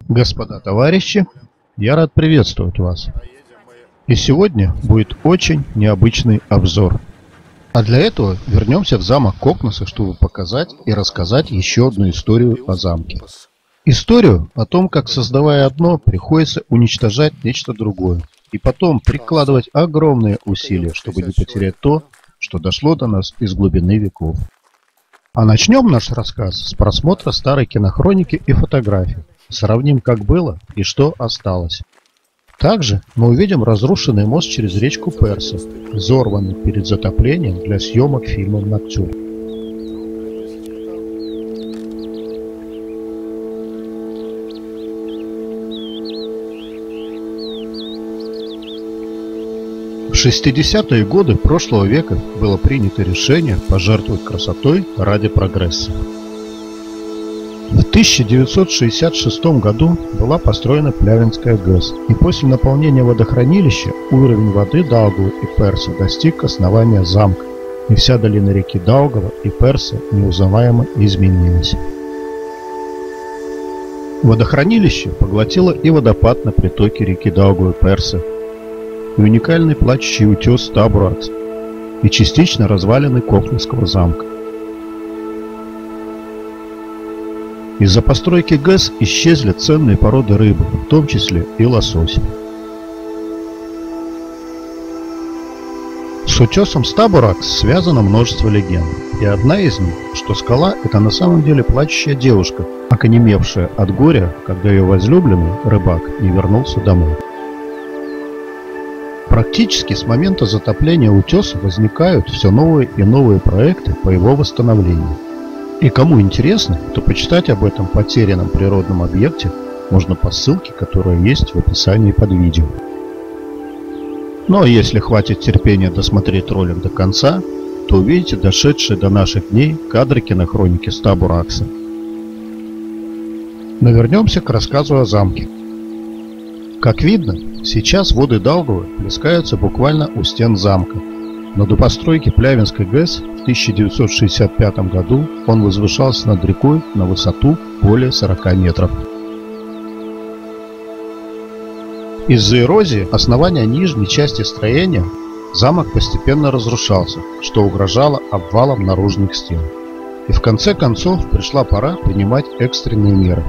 Господа товарищи, я рад приветствовать вас. И сегодня будет очень необычный обзор. А для этого вернемся в замок Кокноса, чтобы показать и рассказать еще одну историю о замке. Историю о том, как, создавая одно, приходится уничтожать нечто другое. И потом прикладывать огромные усилия, чтобы не потерять то, что дошло до нас из глубины веков. А начнем наш рассказ с просмотра старой кинохроники и фотографий. Сравним, как было и что осталось. Также мы увидим разрушенный мост через речку Перса, взорванный перед затоплением для съемок фильма «Ноктюрн». В 60-е годы прошлого века было принято решение пожертвовать красотой ради прогресса. В 1966 году была построена Плявенская ГЭС, и после наполнения водохранилища уровень воды Даугавы и Перса достиг основания замка, и вся долина реки Даугава и Перса неузнаваемо изменилась. Водохранилище поглотило и водопад на притоке реки Даугавы и Перса, и уникальный плачущий утес Табуракс, и частично развалины Кокносского замка. Из-за постройки ГЭС исчезли ценные породы рыбы, в том числе и лосось. С утесом Табуракс связано множество легенд, и одна из них, что скала – это на самом деле плачущая девушка, оконемевшая от горя, когда ее возлюбленный, рыбак, не вернулся домой. Практически с момента затопления утеса возникают все новые и новые проекты по его восстановлению. И кому интересно, то почитать об этом потерянном природном объекте можно по ссылке, которая есть в описании под видео. Ну а если хватит терпения досмотреть ролик до конца, то увидите дошедшие до наших дней кадры кинохроники с Табуракса. Но вернемся к рассказу о замке. Как видно, сейчас воды Даугавы плескаются буквально у стен замка, но до постройки Плявенской ГЭС в 1965 году он возвышался над рекой на высоту более 40 метров. Из-за эрозии основания нижней части строения замок постепенно разрушался, что угрожало обвалом наружных стен. И в конце концов пришла пора принимать экстренные меры.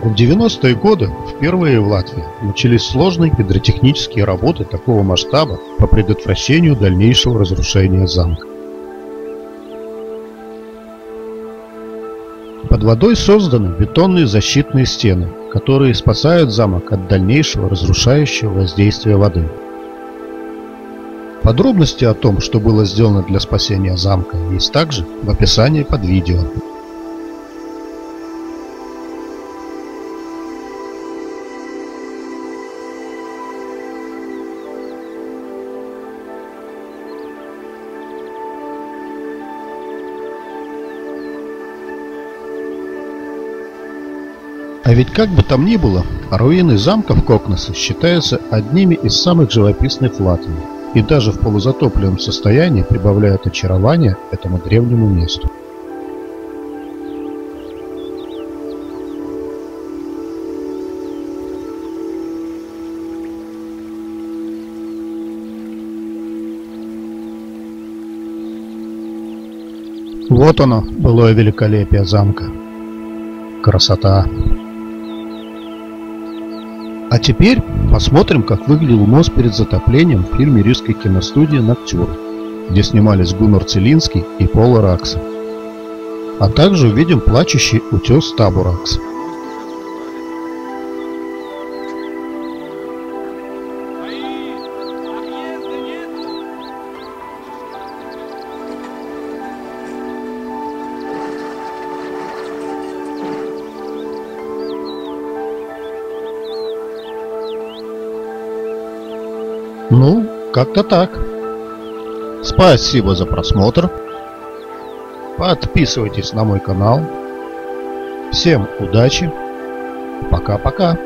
В 90-е годы впервые в Латвии начались сложные гидротехнические работы такого масштаба по предотвращению дальнейшего разрушения замка. Под водой созданы бетонные защитные стены, которые спасают замок от дальнейшего разрушающего воздействия воды. Подробности о том, что было сделано для спасения замка, есть также в описании под видео. А ведь как бы там ни было, руины замков Кокноса считаются одними из самых живописных в Латвии, и даже в полузатопленном состоянии прибавляют очарование этому древнему месту. Вот оно, былое великолепие замка. Красота! А теперь посмотрим, как выглядел мост перед затоплением в фильме рижской киностудии «Ноктюрн», где снимались Гуннар Целинский и Пола Ракса. А также увидим плачущий утес Табуракс. Ну, как-то так. Спасибо за просмотр. Подписывайтесь на мой канал. Всем удачи. Пока-пока.